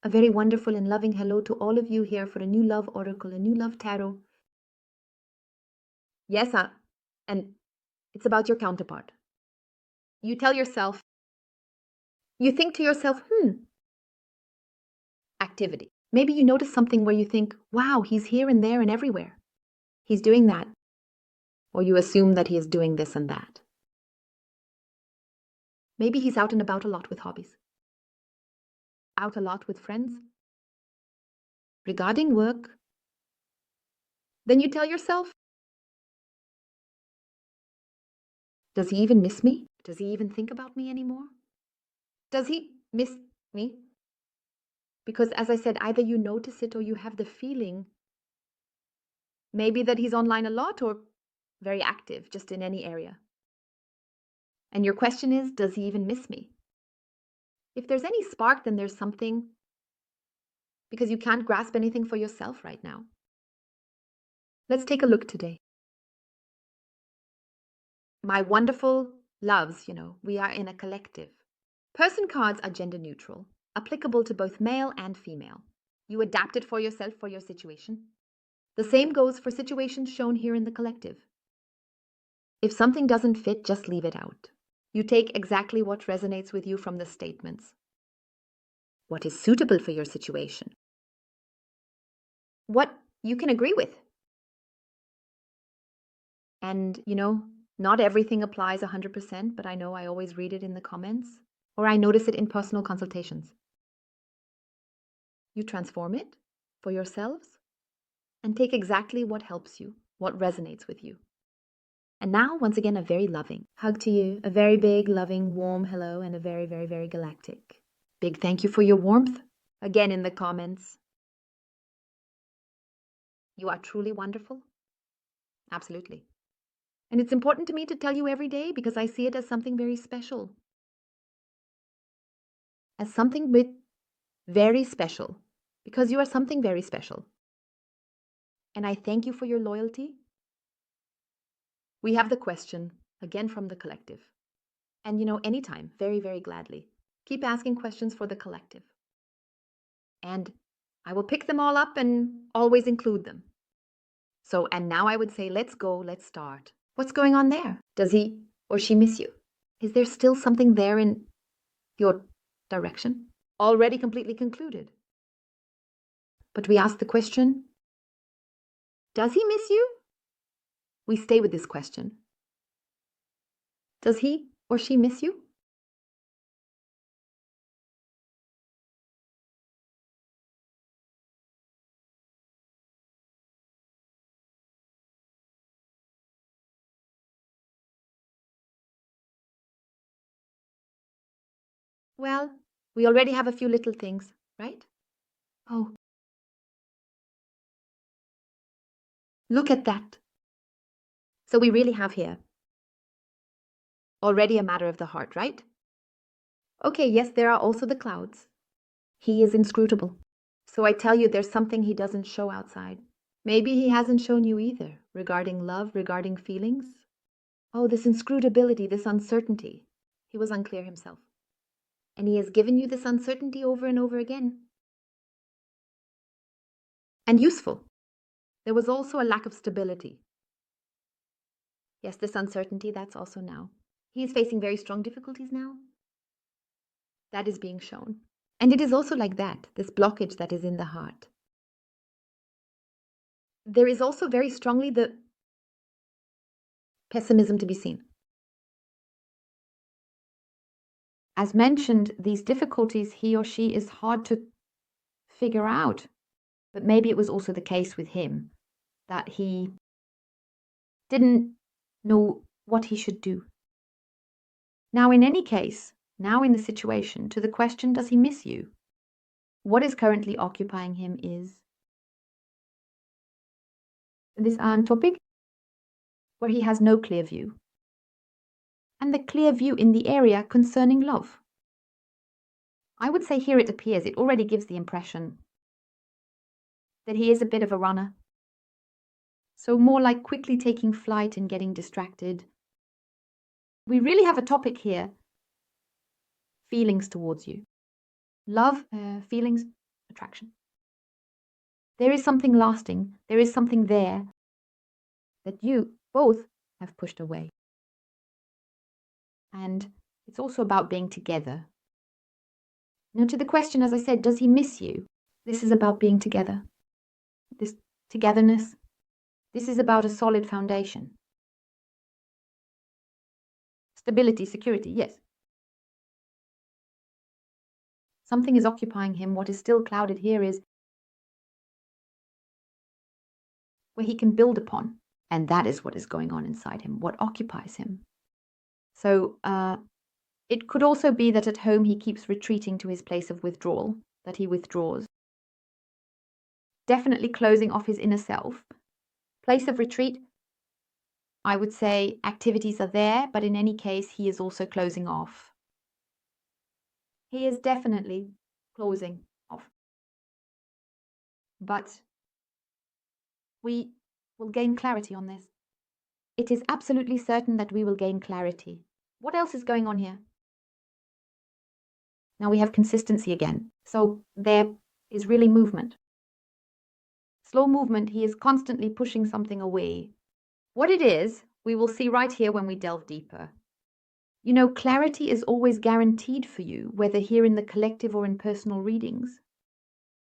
A very wonderful and loving hello to all of you here for a new love oracle, a new love tarot. Yes, and it's about your counterpart. You tell yourself, you think to yourself, activity. Maybe you notice something where you think, wow, he's here and there and everywhere. He's doing that. Or you assume that he is doing this and that. Maybe he's out and about a lot with hobbies. Out a lot with friends. Regarding work. Then you tell yourself, does he even miss me? Does he even think about me anymore? Does he miss me? Because as I said, either you notice it or you have the feeling maybe that he's online a lot or very active, just in any area. And your question is, does he even miss me? If there's any spark, then there's something, because you can't grasp anything for yourself right now. Let's take a look today. My wonderful loves, we are in a collective. Person cards are gender neutral, applicable to both male and female. You adapt it for yourself for your situation. The same goes for situations shown here in the collective. If something doesn't fit, just leave it out. You take exactly what resonates with you from the statements. What is suitable for your situation. What you can agree with. And, not everything applies 100%, but I know I always read it in the comments, or I notice it in personal consultations. You transform it for yourselves and take exactly what helps you, what resonates with you. And now, once again, a very loving hug to you, a very big, loving, warm hello, and a very, very, very galactic big thank you for your warmth, again in the comments. You are truly wonderful. Absolutely. And it's important to me to tell you every day because I see it as something very special. As something very special. Because you are something very special. And I thank you for your loyalty. We have the question, again from the collective. And anytime, very, very gladly. Keep asking questions for the collective. And I will pick them all up and always include them. So, and now I would say, let's go, let's start. What's going on there? Does he or she miss you? Is there still something there in your direction? Already completely concluded. But we ask the question, does he miss you? We stay with this question. Does he or she miss you? Well, we already have a few little things, right? Oh. Look at that. So we really have here already a matter of the heart, right? Okay, yes, there are also the clouds. He is inscrutable. So I tell you, there's something he doesn't show outside. Maybe he hasn't shown you either, regarding love, regarding feelings. Oh, this inscrutability, this uncertainty. He was unclear himself. And he has given you this uncertainty over and over again. And useful. There was also a lack of stability. Yes, this uncertainty, that's also now. He is facing very strong difficulties now. That is being shown. And it is also like that, this blockage that is in the heart. There is also very strongly the pessimism to be seen. As mentioned, these difficulties he or she is hard to figure out. But maybe it was also the case with him that he didn't know what he should do. Now, in any case, now in the situation, to the question, does he miss you? What is currently occupying him is this topic where he has no clear view. And the clear view in the area concerning love. I would say here it appears, it already gives the impression that he is a bit of a runner. So more like quickly taking flight and getting distracted. We really have a topic here. Feelings towards you. Love, feelings, attraction. There is something lasting, there is something there that you both have pushed away. And it's also about being together. Now, to the question, as I said, does he miss you? This is about being together. This togetherness. This is about a solid foundation. Stability, security, yes. Something is occupying him. What is still clouded here is where he can build upon. And that is what is going on inside him, what occupies him. So it could also be that at home he keeps retreating to his place of withdrawal, that he withdraws. Definitely closing off his inner self. Place of retreat, I would say activities are there, but in any case, he is also closing off. He is definitely closing off. But we will gain clarity on this. It is absolutely certain that we will gain clarity. What else is going on here? Now we have consistency again. So there is really movement. Slow movement, he is constantly pushing something away. What it is, we will see right here when we delve deeper. You know, clarity is always guaranteed for you, whether here in the collective or in personal readings.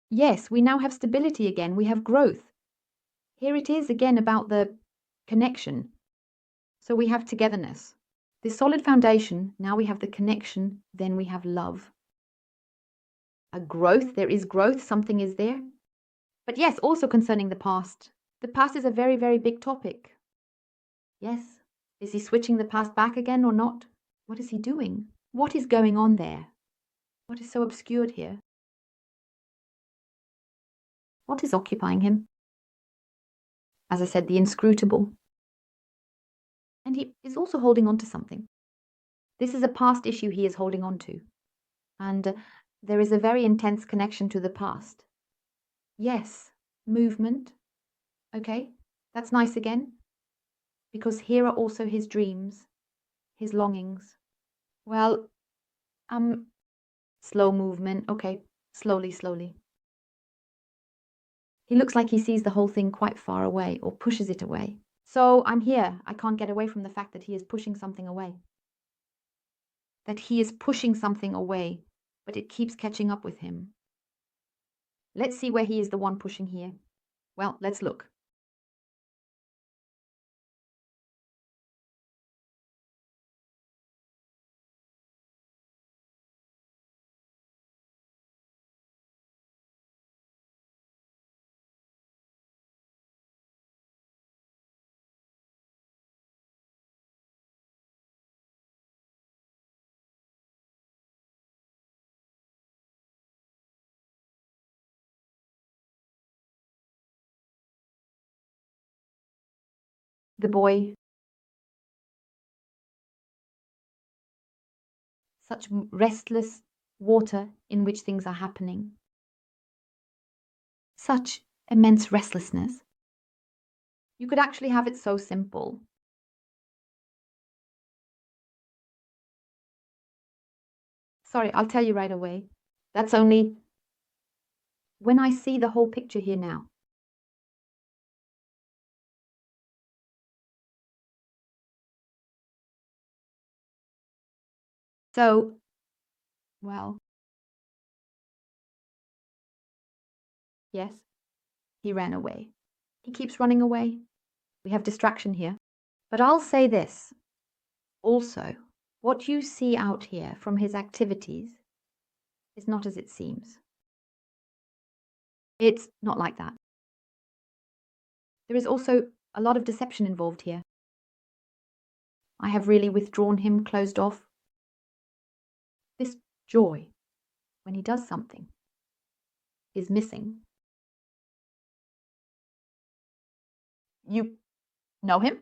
Yes, we now have stability again, we have growth. Here it is again about the connection. So we have togetherness. This solid foundation, now we have the connection, then we have love. A growth, there is growth, something is there. But yes, also concerning the past. The past is a very, very big topic. Yes, is he switching the past back again or not? What is he doing? What is going on there? What is so obscured here? What is occupying him? As I said, the inscrutable. And he is also holding on to something. This is a past issue he is holding on to. And there is a very intense connection to the past. Yes, movement. Okay, that's nice again. Because here are also his dreams, his longings. Well, slow movement. Okay, slowly, slowly. He looks like he sees the whole thing quite far away or pushes it away. So I'm here. I can't get away from the fact that he is pushing something away. That he is pushing something away, but it keeps catching up with him. Let's see where he is the one pushing here. Well, let's look. The boy. Such restless water in which things are happening. Such immense restlessness. You could actually have it so simple. Sorry, I'll tell you right away. That's only when I see the whole picture here now. So, well, yes, he ran away. He keeps running away. We have distraction here. But I'll say this. Also, what you see out here from his activities is not as it seems. It's not like that. There is also a lot of deception involved here. I have really withdrawn him, closed off. This joy, when he does something, is missing. You know him?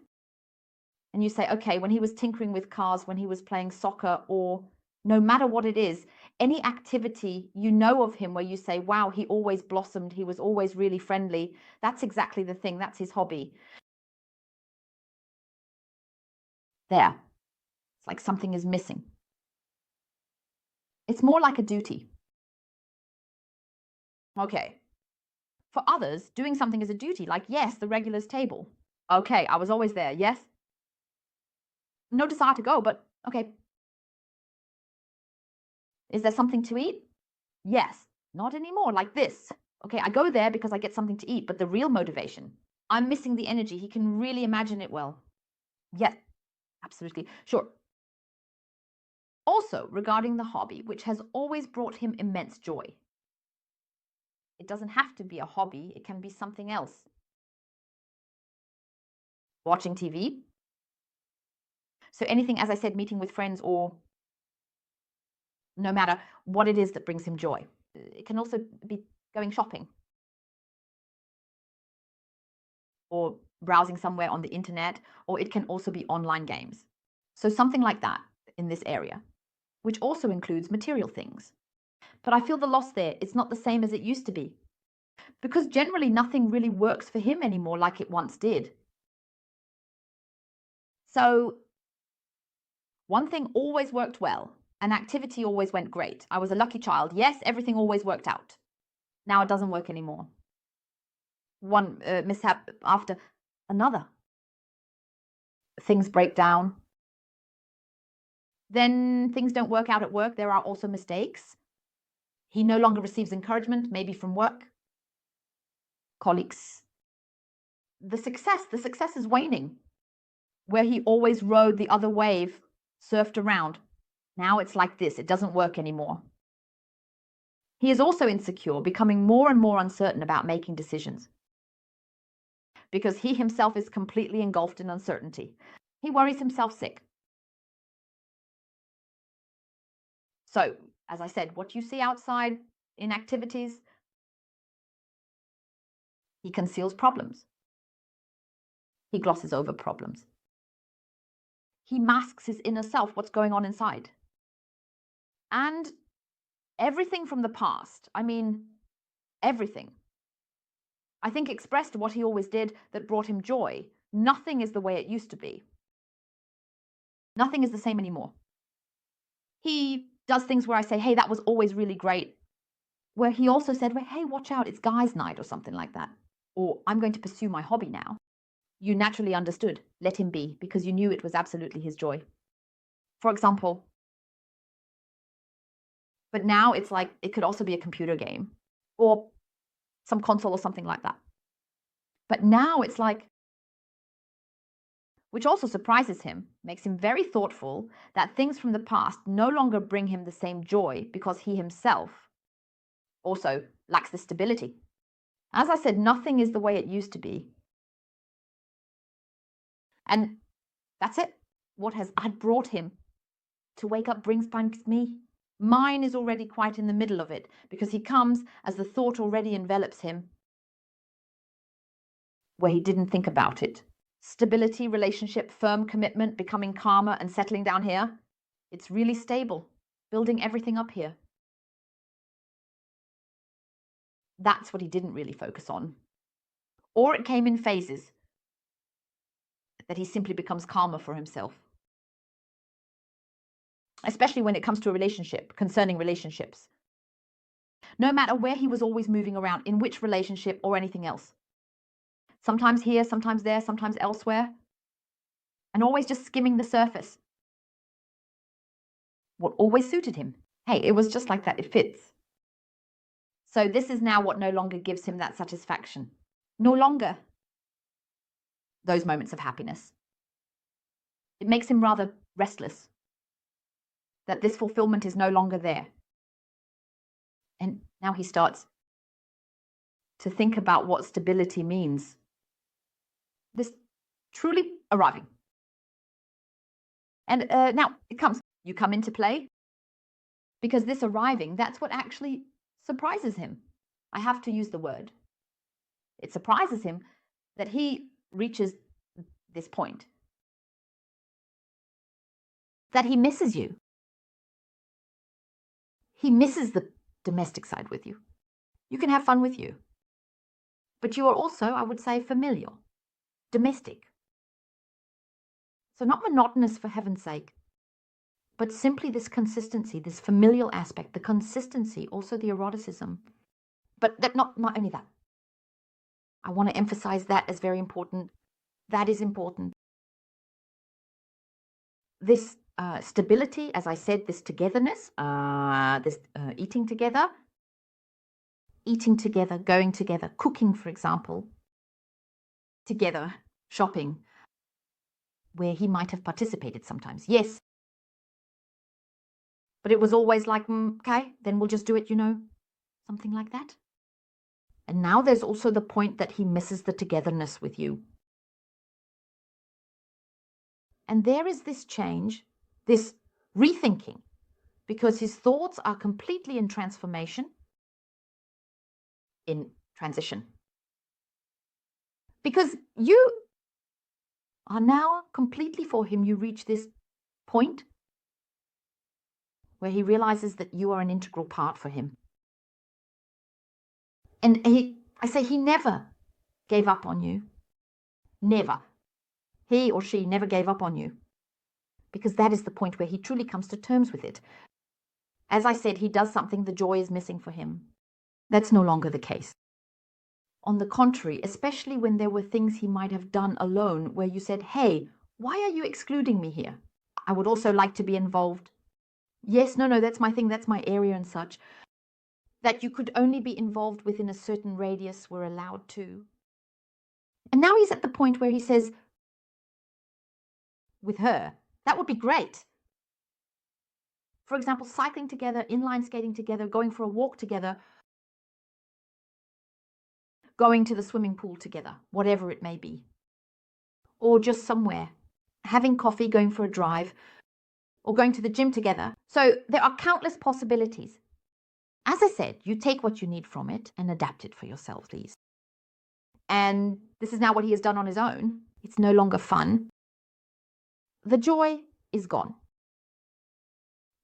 And you say, okay, when he was tinkering with cars, when he was playing soccer, or no matter what it is, any activity you know of him where you say, wow, he always blossomed, he was always really friendly, that's exactly the thing, that's his hobby. There. It's like something is missing. It's more like a duty. Okay. For others, doing something is a duty, like, yes, the regulars table. Okay, I was always there, yes. No desire to go, but okay. Is there something to eat? Yes. Not anymore, like this. Okay, I go there because I get something to eat, but the real motivation, I'm missing the energy. He can really imagine it well. Yes, absolutely. Sure. Also, regarding the hobby, which has always brought him immense joy. It doesn't have to be a hobby, it can be something else. Watching TV. So anything, as I said, meeting with friends, or no matter what it is that brings him joy. It can also be going shopping or browsing somewhere on the internet, or it can also be online games. So something like that in this area, which also includes material things. But I feel the loss there, it's not the same as it used to be, because generally nothing really works for him anymore like it once did. So one thing always worked well. An activity always went great. I was a lucky child. Yes, everything always worked out. Now it doesn't work anymore. One mishap after another. Things break down. Then things don't work out at work. There are also mistakes. He no longer receives encouragement, maybe from work, colleagues. The success is waning. Where he always rode the other wave, surfed around. Now it's like this. It doesn't work anymore. He is also insecure, becoming more and more uncertain about making decisions, because he himself is completely engulfed in uncertainty. He worries himself sick. So, as I said, what you see outside in activities, he conceals problems. He glosses over problems. He masks his inner self, what's going on inside. And everything from the past, I mean, everything, I think expressed what he always did that brought him joy. Nothing is the way it used to be. Nothing is the same anymore. He does things where I say, hey, that was always really great. Where he also said, well, hey, watch out, it's guys' night or something like that. Or I'm going to pursue my hobby now. You naturally understood, let him be, because you knew it was absolutely his joy. For example, but now it's like it could also be a computer game or some console or something like that. But now it's like, which also surprises him, makes him very thoughtful, that things from the past no longer bring him the same joy because he himself also lacks the stability. As I said, nothing is the way it used to be. And that's it. What had brought him to wake up brings me. Mine is already quite in the middle of it, because he comes as the thought already envelops him, where he didn't think about it. Stability, relationship, firm commitment, becoming calmer and settling down here. It's really stable, building everything up here. That's what he didn't really focus on. Or it came in phases, that he simply becomes calmer for himself. Especially when it comes to a relationship, concerning relationships. No matter where he was always moving around, in which relationship or anything else. Sometimes here, sometimes there, sometimes elsewhere. And always just skimming the surface. What always suited him. Hey, it was just like that, it fits. So this is now what no longer gives him that satisfaction. No longer those moments of happiness. It makes him rather restless, that this fulfillment is no longer there. And now he starts to think about what stability means. This truly arriving. And now it comes. You come into play. Because this arriving, that's what actually surprises him. I have to use the word. It surprises him that he reaches this point. That he misses you. He misses the domestic side with you. You can have fun with you. But you are also, I would say, familial, domestic. So not monotonous for heaven's sake, but simply this consistency, this familial aspect, the consistency, also the eroticism. But not only that. I want to emphasize that as very important. That is important. This stability, as I said, this togetherness, this eating together, going together, cooking, for example, together, shopping, where he might have participated sometimes. Yes. But it was always like, okay, then we'll just do it, something like that. And now there's also the point that he misses the togetherness with you. And there is this change, this rethinking, because his thoughts are completely in transformation, in transition. Because you are now completely, for him, you reach this point where he realizes that you are an integral part for him. And I say he never gave up on you. Never. He or she never gave up on you. Because that is the point where he truly comes to terms with it. As I said, he does something, the joy is missing for him. That's no longer the case. On the contrary, especially when there were things he might have done alone where you said, hey, why are you excluding me here? I would also like to be involved. Yes, no, that's my thing, that's my area and such. That you could only be involved within a certain radius were allowed to. And now he's at the point where he says, with her, that would be great. For example, cycling together, inline skating together, going for a walk together, going to the swimming pool together, whatever it may be. Or just somewhere, having coffee, going for a drive, or going to the gym together. So there are countless possibilities. As I said, you take what you need from it and adapt it for yourself, please. And this is now what he has done on his own. It's no longer fun. The joy is gone.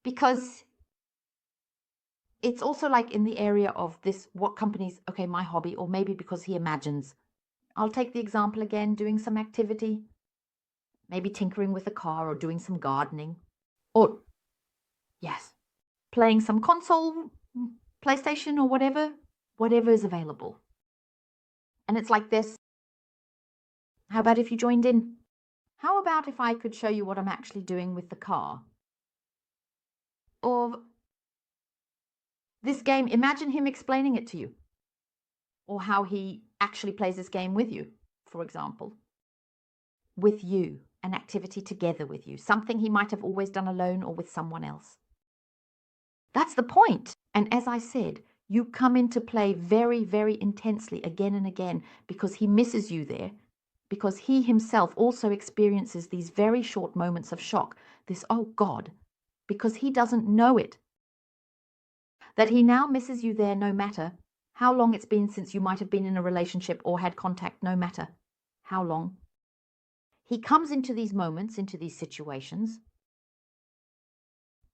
Because it's also like in the area of this, what companies, okay, my hobby, or maybe because he imagines. I'll take the example again, doing some activity, maybe tinkering with a car or doing some gardening. Or, yes, playing some console, PlayStation or whatever is available. And it's like this. How about if you joined in? How about if I could show you what I'm actually doing with the car? Or this game, imagine him explaining it to you. Or how he actually plays this game with you, for example. With you, an activity together with you, something he might have always done alone or with someone else. That's the point. And as I said, you come into play very, very intensely again and again because he misses you there, because he himself also experiences these very short moments of shock, this, oh God, because he doesn't know it. That he now misses you there no matter how long it's been since you might have been in a relationship or had contact, no matter how long. He comes into these moments, into these situations,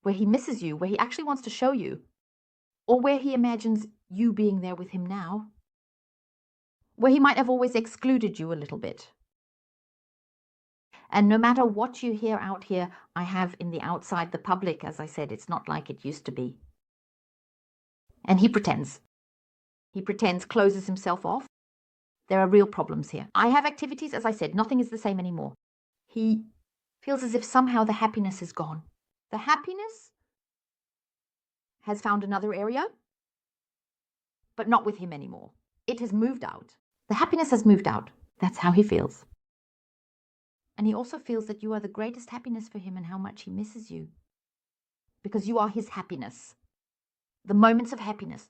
where he misses you, where he actually wants to show you, or where he imagines you being there with him now, where he might have always excluded you a little bit. And no matter what you hear out here, I have in the outside, the public, as I said, it's not like it used to be. And he pretends. He pretends, closes himself off. There are real problems here. I have activities, as I said, nothing is the same anymore. He feels as if somehow the happiness is gone. The happiness has found another area, but not with him anymore. It has moved out. The happiness has moved out. That's how he feels. And he also feels that you are the greatest happiness for him and how much he misses you. Because you are his happiness. The moments of happiness.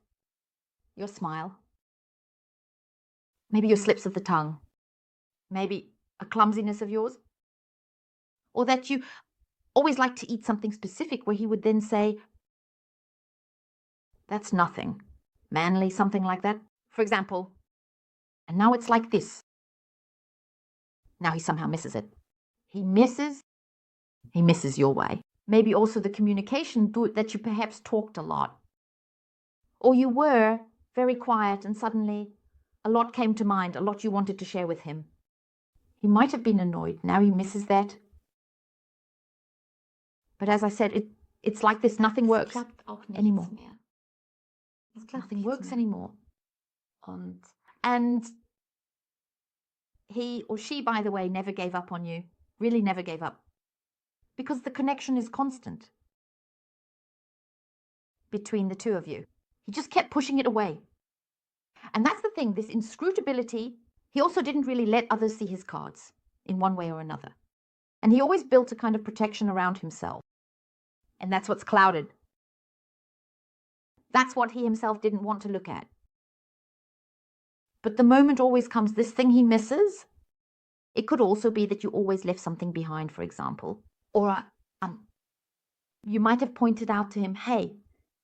Your smile. Maybe your slips of the tongue. Maybe a clumsiness of yours. Or that you always like to eat something specific where he would then say, that's nothing. Manly, something like that. For example, and now it's like this. Now he somehow misses it. He misses your way. Maybe also the communication that you perhaps talked a lot. Or you were very quiet and suddenly a lot came to mind, a lot you wanted to share with him. He might have been annoyed. Now he misses that. But as I said, it's like this. Nothing works anymore. Nothing works anymore. And he or she, by the way, never gave up on you. Really never gave up. Because the connection is constant between the two of you. He just kept pushing it away. And that's the thing, this inscrutability, he also didn't really let others see his cards in one way or another. And he always built a kind of protection around himself. And that's what's clouded. That's what he himself didn't want to look at. But the moment always comes, this thing he misses. It could also be that you always left something behind, for example. Or you might have pointed out to him, hey,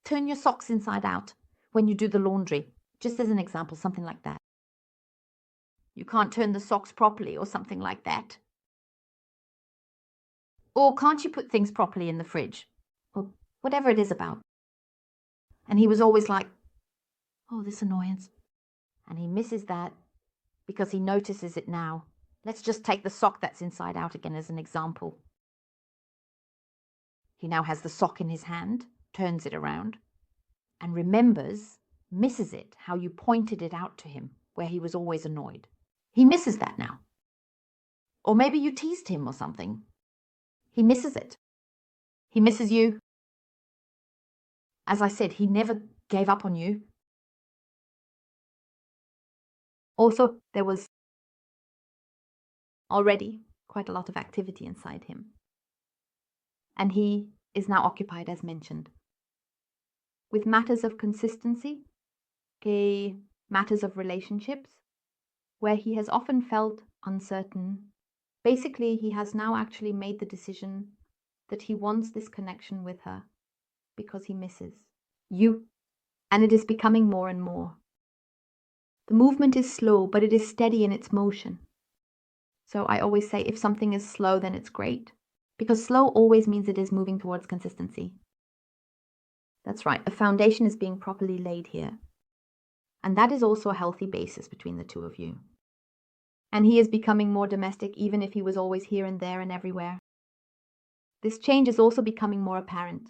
turn your socks inside out when you do the laundry. Just as an example, something like that. You can't turn the socks properly or something like that. Or can't you put things properly in the fridge? Or whatever it is about. And he was always like, oh, this annoyance. And he misses that because he notices it now. Let's just take the sock that's inside out again as an example. He now has the sock in his hand, turns it around, and remembers, misses it, how you pointed it out to him, where he was always annoyed. He misses that now. Or maybe you teased him or something. He misses it. He misses you. As I said, he never gave up on you. Also, there was already quite a lot of activity inside him. And he is now occupied, as mentioned, with matters of consistency, matters of relationships, where he has often felt uncertain. Basically, he has now actually made the decision that he wants this connection with her because he misses you. And it is becoming more and more. The movement is slow, but it is steady in its motion. So I always say if something is slow, then it's great. Because slow always means it is moving towards consistency. That's right, a foundation is being properly laid here. And that is also a healthy basis between the two of you. And he is becoming more domestic, even if he was always here and there and everywhere. This change is also becoming more apparent.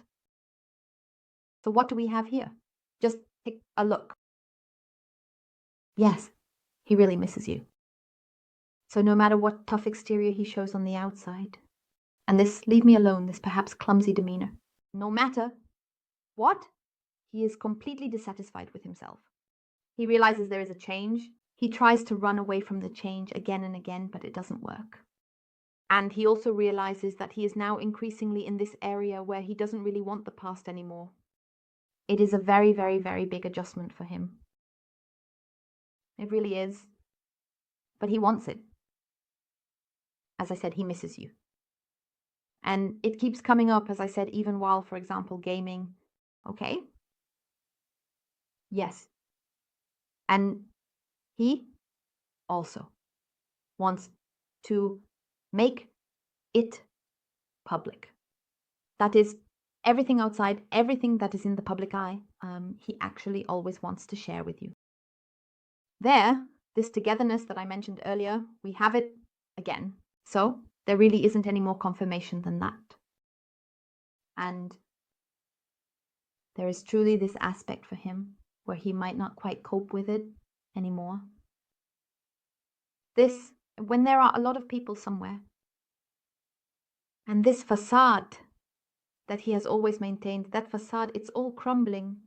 So what do we have here? Just take a look. Yes, he really misses you. So no matter what tough exterior he shows on the outside, and this leave me alone, this perhaps clumsy demeanor, no matter what, he is completely dissatisfied with himself. He realizes there is a change. He tries to run away from the change again and again, but it doesn't work. And he also realizes that he is now increasingly in this area where he doesn't really want the past anymore. It is a very, very, very big adjustment for him. It really is. But he wants it. As I said, he misses you. And it keeps coming up, as I said, even while, for example, gaming. Okay? Yes. And he also wants to make it public. That is everything outside, everything that is in the public eye, he actually always wants to share with you. There, this togetherness that I mentioned earlier, we have it again. So there really isn't any more confirmation than that. And there is truly this aspect for him where he might not quite cope with it anymore. This, when there are a lot of people somewhere, and this facade that he has always maintained, that facade, it's all crumbling.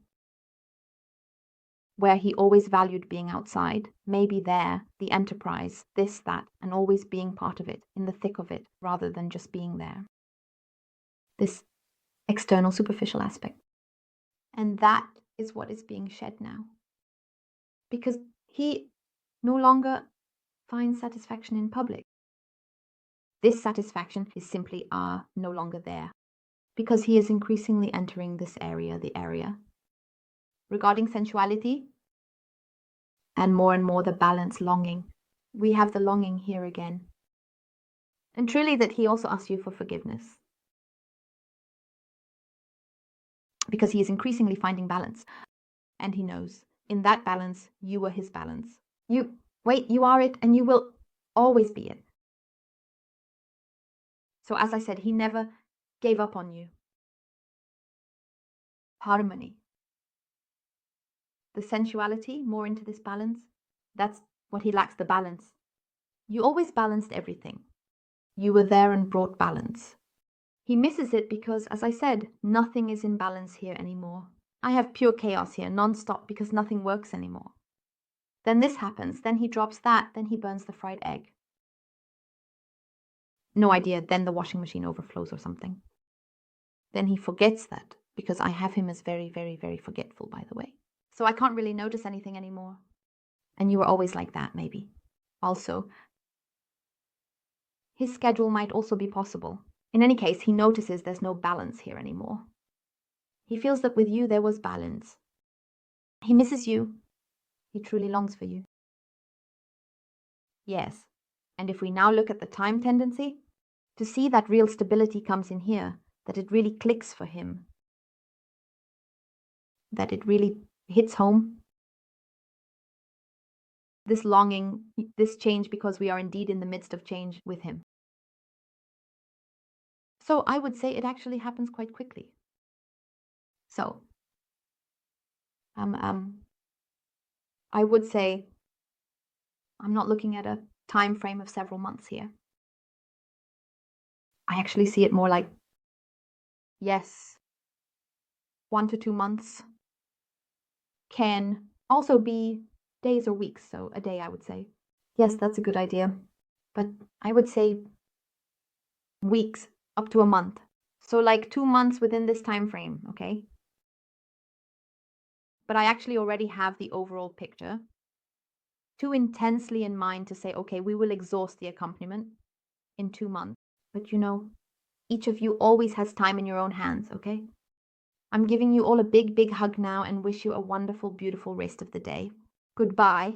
Where he always valued being outside, maybe there, the enterprise, this, that, and always being part of it, in the thick of it, rather than just being there. This external, superficial aspect. And that is what is being shed now. Because he no longer finds satisfaction in public. This satisfaction is simply no longer there. Because he is increasingly entering this area, the area regarding sensuality, and more the balance, longing. We have the longing here again. And truly that he also asks you for forgiveness. Because he is increasingly finding balance. And he knows, in that balance, you are his balance. You are it, and you will always be it. So as I said, he never gave up on you. Harmony. the sensuality, more into this balance. That's what he lacks, the balance. You always balanced everything. You were there and brought balance. He misses it because, as I said, nothing is in balance here anymore. I have pure chaos here, non-stop, because nothing works anymore. Then this happens, then he drops that, then he burns the fried egg. No idea, then the washing machine overflows or something. Then he forgets that, because I have him as very, very, very forgetful, by the way. So I can't really notice anything anymore. And you were always like that, maybe. Also, his schedule might also be possible. In any case, he notices there's no balance here anymore. He feels that with you there was balance. He misses you. He truly longs for you. Yes, and if we now look at the time tendency, to see that real stability comes in here, that it really clicks for him, that it really hits home. This longing, this change, because we are indeed in the midst of change with him. So I would say it actually happens quite quickly. So, I would say I'm not looking at a time frame of several months here. I actually see it more like, yes, 1 to 2 months can also be days or weeks. So a day, I would say. Yes, that's a good idea. But I would say weeks up to a month. So like 2 months within this time frame, okay? But I actually already have the overall picture too intensely in mind to say, okay, we will exhaust the accompaniment in 2 months. But you know, each of you always has time in your own hands, okay? I'm giving you all a big, big hug now and wish you a wonderful, beautiful rest of the day. Goodbye.